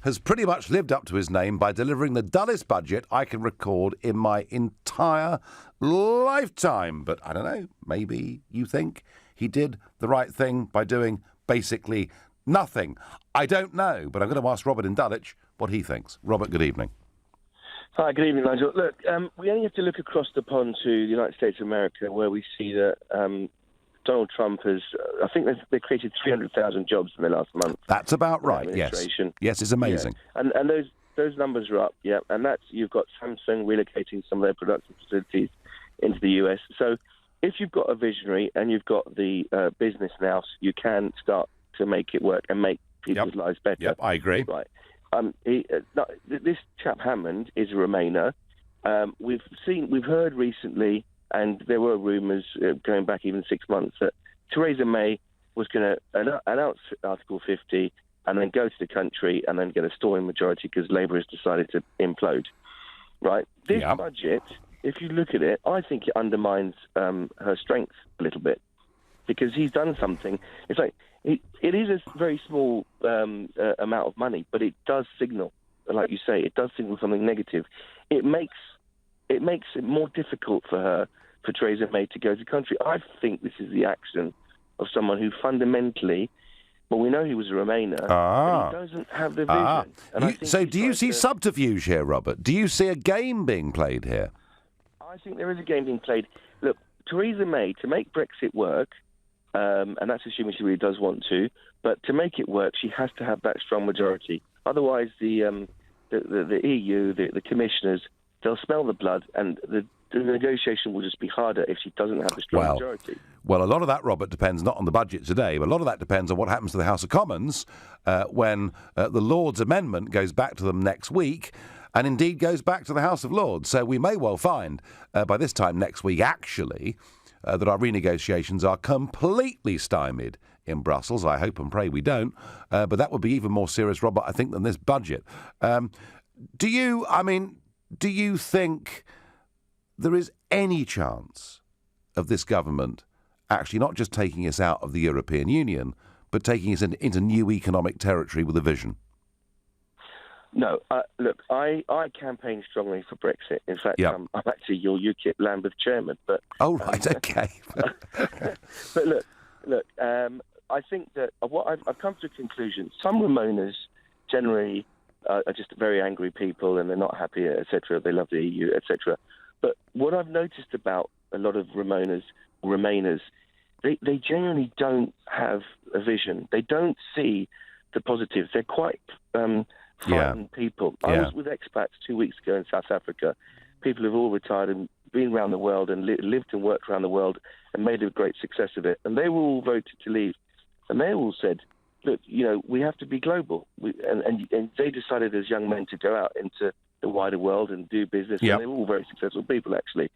has pretty much lived up to his name by delivering the dullest budget I can record in my entire lifetime. But I don't know, maybe you think he did the right thing by doing basically nothing. I don't know, but I'm going to ask Robert in Dulwich what he thinks. Robert, good evening. Hi, good evening, Nigel. Look, we only have to look across the pond to the United States of America, where we see that Donald Trump has, I think they created 300,000 jobs in the last month. That's about right, yes. Yes, it's amazing. Yeah. And those numbers are up, yeah. And that's, you've got Samsung relocating some of their production facilities into the US. So if you've got a visionary and you've got the business now, you can start to make it work and make people's lives better. Yep, I agree. Right. This chap Hammond is a Remainer. We've heard recently, and there were rumours going back even 6 months, that Theresa May was going to announce Article 50 and then go to the country and then get a stalling majority because Labour has decided to implode. Right? This budget, if you look at it, I think it undermines her strength a little bit because he's done something. It's like it is a very small amount of money, but it does signal, like you say, it does signal something negative. It makes it more difficult for Theresa May to go to the country. I think this is the action of someone who fundamentally, well, we know he was a Remainer, but he doesn't have the vision. And I think so do you see subterfuge here, Robert? Do you see a game being played here? I think there is a game being played. Look, Theresa May, to make Brexit work, and that's assuming she really does want to, but to make it work, she has to have that strong majority. Otherwise, the EU, the commissioners, they'll smell the blood, and the negotiation will just be harder if she doesn't have a strong majority. Well, a lot of that, Robert, depends not on the budget today, but a lot of that depends on what happens to the House of Commons when the Lords' amendment goes back to them next week, and indeed goes back to the House of Lords. So we may well find by this time next week, actually, that our renegotiations are completely stymied in Brussels. I hope and pray we don't. But that would be even more serious, Robert, I think, than this budget. Do you think there is any chance of this government actually not just taking us out of the European Union, but taking us into new economic territory with a vision? No. Look, I campaign strongly for Brexit. In fact, I'm actually your UKIP Lambeth chairman. But oh, right, okay. But look. I think that I've come to a conclusion. Some Remainers generally are just very angry people, and they're not happy, etc. They love the EU, etc. But what I've noticed about a lot of Remainers, they genuinely don't have a vision. They don't see the positives. They're quite frightened people. I was with expats 2 weeks ago in South Africa. People have all retired and been around the world and lived and worked around the world and made a great success of it. And they were all voted to leave. And they all said, look, we have to be global. And they decided as young men to go out into the wider world and do business. And they were all very successful people, actually.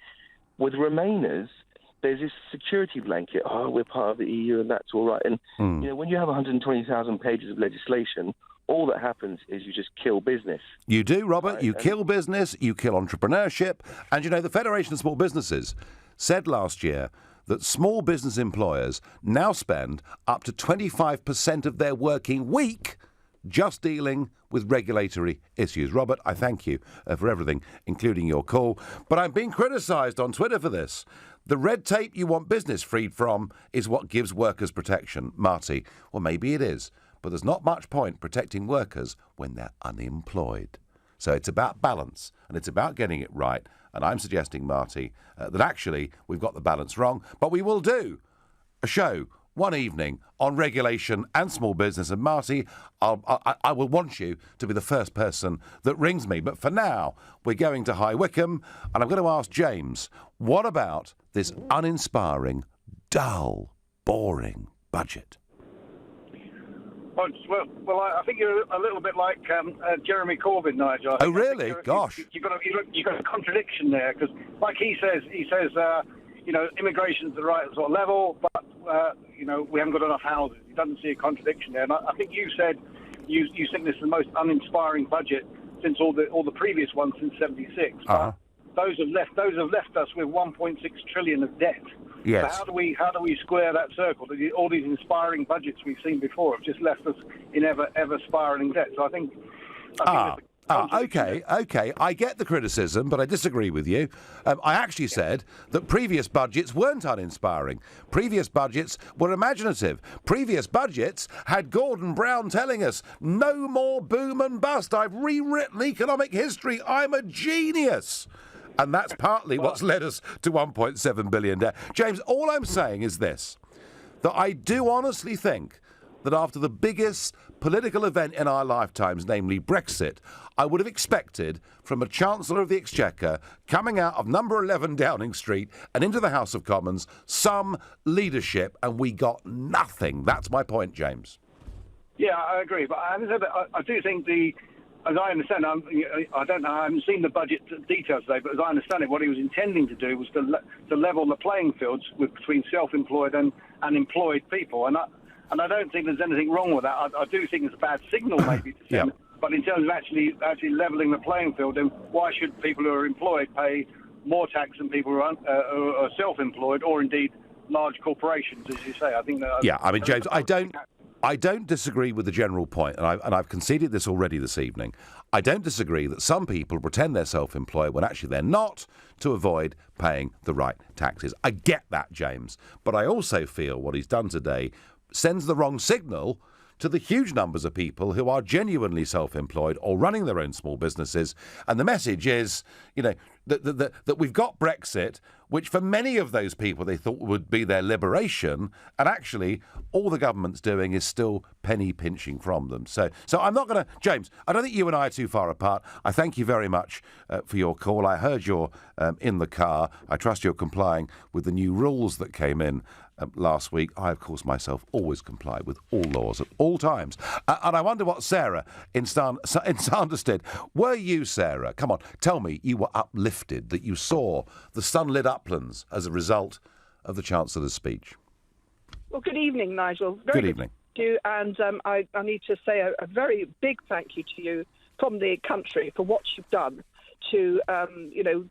With Remainers, there's this security blanket. Oh, we're part of the EU and that's all right. And, when you have 120,000 pages of legislation, all that happens is you just kill business. You do, Robert. Right, You kill business, you kill entrepreneurship. And, the Federation of Small Businesses said last year that small business employers now spend up to 25% of their working week just dealing with regulatory issues. Robert, I thank you for everything, including your call. But I'm being criticised on Twitter for this. The red tape you want business freed from is what gives workers protection. Marty, well, maybe it is, but there's not much point protecting workers when they're unemployed. So it's about balance, and it's about getting it right. And I'm suggesting, Marty, that actually we've got the balance wrong, but we will do a show one evening on regulation and small business. And Marty, I will want you to be the first person that rings me. But for now, we're going to High Wycombe, and I'm going to ask James, what about this uninspiring, dull, boring budget? Well, I think you're a little bit like Jeremy Corbyn, Nigel. Oh, really? Gosh. You've got a contradiction there, because like he says, immigration's the right sort of level, but we haven't got enough houses. He doesn't see a contradiction there. And I think you said you think this is the most uninspiring budget since all the previous ones since '76. Uh-huh. Those have left us with 1.6 trillion of debt. Yes. So how do we square that circle? All these inspiring budgets we've seen before have just left us in ever spiralling debt. So I think okay. I get the criticism, but I disagree with you. I actually said that previous budgets weren't uninspiring. Previous budgets were imaginative. Previous budgets had Gordon Brown telling us, no more boom and bust. I've rewritten economic history. I'm a genius. And that's partly what's led us to 1.7 billion debt. James, all I'm saying is this, that I do honestly think that after the biggest political event in our lifetimes, namely Brexit, I would have expected from a Chancellor of the Exchequer coming out of number 11 Downing Street and into the House of Commons some leadership, and we got nothing. That's my point, James. Yeah, I agree. But I do think as I understand, I don't know, I haven't seen the budget details today, but as I understand it, what he was intending to do was to level the playing fields between self-employed and employed people. And I don't think there's anything wrong with that. I do think it's a bad signal maybe to send. Yep. But in terms of actually levelling the playing field, then why should people who are employed pay more tax than people who are self-employed, or indeed large corporations, as you say? I think that. Yeah, I mean, James, I don't disagree with the general point, and I've conceded this already this evening. I don't disagree that some people pretend they're self-employed when actually they're not, to avoid paying the right taxes. I get that, James. But I also feel what he's done today sends the wrong signal to the huge numbers of people who are genuinely self-employed or running their own small businesses. And the message is, that we've got Brexit, which for many of those people they thought would be their liberation, and actually all the government's doing is still penny pinching from them. So I'm not going to... James, I don't think you and I are too far apart. I thank you very much for your call. I heard you're in the car. I trust you're complying with the new rules that came in last week. I, of course, myself always comply with all laws at all times. And I wonder what Sarah in Sandhurst did. Were you, Sarah, come on, tell me you were uplifted, that you saw the sunlit uplands as a result of the Chancellor's speech? Well, good evening, Nigel. Good evening. To you, and I need to say a very big thank you to you from the country for what you've done to,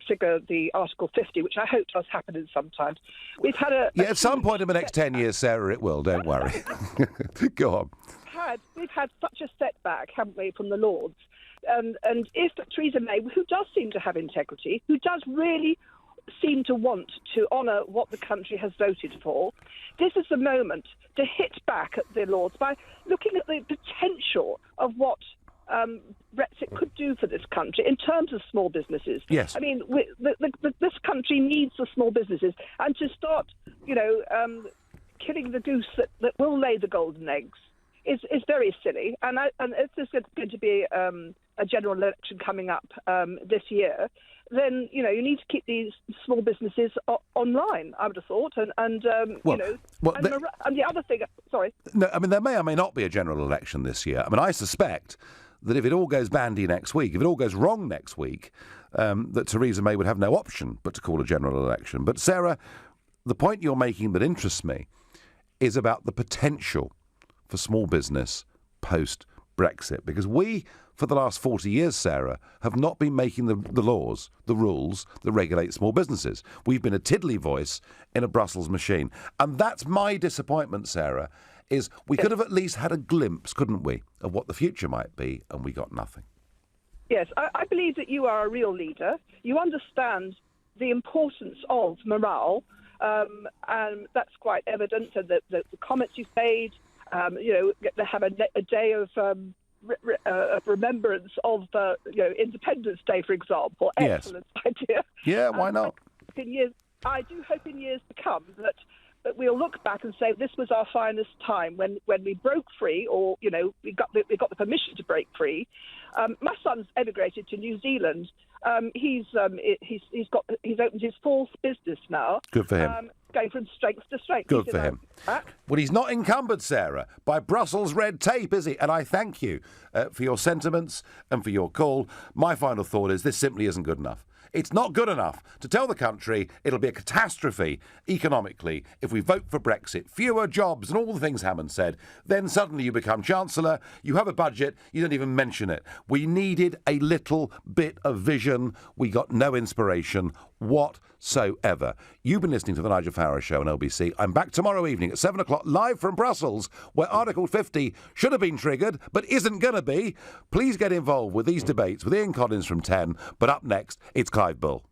trigger the Article 50, which I hope does happen in some time. We've had at some point in the next 10 years, Sarah, it will, don't worry. Go on. We've had such a setback, haven't we, from the Lords? And if Theresa May, who does seem to have integrity, who does really seem to want to honour what the country has voted for, this is the moment to hit back at the Lords by looking at the potential of what Brexit could do for this country in terms of small businesses. Yes. I mean, this country needs the small businesses, and to start, killing the goose that will lay the golden eggs is very silly. And if there's going to be a general election coming up this year, then you need to keep these small businesses online, I would have thought, and the other thing. Sorry. No, I mean there may or may not be a general election this year. I mean I suspect that if it all goes bandy next week, if it all goes wrong next week, that Theresa May would have no option but to call a general election. But Sarah, the point you're making that interests me is about the potential for small business post Brexit? Because we, for the last 40 years, Sarah, have not been making the laws, the rules that regulate small businesses. We've been a tiddly voice in a Brussels machine. And that's my disappointment, Sarah, is we could have at least had a glimpse, couldn't we, of what the future might be, and we got nothing. Yes, I believe that you are a real leader. You understand the importance of morale, and that's quite evident. And the comments you've made, they have a day of remembrance of, Independence Day, for example. Excellent idea. Yeah, why not? I do hope in years to come that we'll look back and say this was our finest time when we broke free, or we got the permission to break free. My son's emigrated to New Zealand. He's opened his fourth business now. Good for him. Going from strength to strength. Good for him. Well, he's not encumbered, Sarah, by Brussels red tape, is he? And I thank you for your sentiments and for your call. My final thought is this simply isn't good enough. It's not good enough to tell the country it'll be a catastrophe economically if we vote for Brexit. Fewer jobs and all the things Hammond said. Then suddenly you become Chancellor, you have a budget, you don't even mention it. We needed a little bit of vision. We got no inspiration whatsoever. You've been listening to The Nigel Farage Show on LBC. I'm back tomorrow evening at 7 o'clock live from Brussels, where Article 50 should have been triggered but isn't going to be. Please get involved with these debates with Ian Collins from 10. But up next, it's Clive Bull.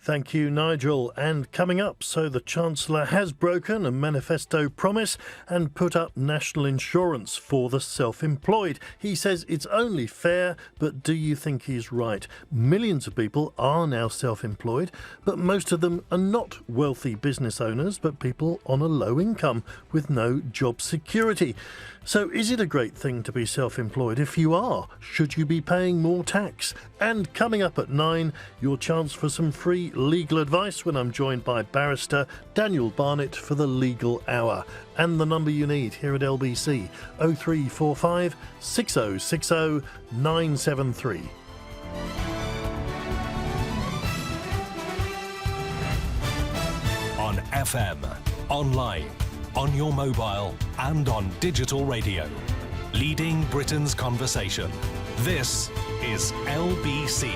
Thank you, Nigel. And coming up, so the Chancellor has broken a manifesto promise and put up national insurance for the self-employed. He says it's only fair, but do you think he's right? Millions of people are now self-employed, but most of them are not wealthy business owners, but people on a low income with no job security. So is it a great thing to be self-employed? If you are, should you be paying more tax? And coming up at 9, your chance for some free legal advice when I'm joined by barrister Daniel Barnett for the Legal Hour. And the number you need here at LBC, 0345 6060 973. On FM, online, on your mobile and on digital radio. Leading Britain's conversation. This is LBC.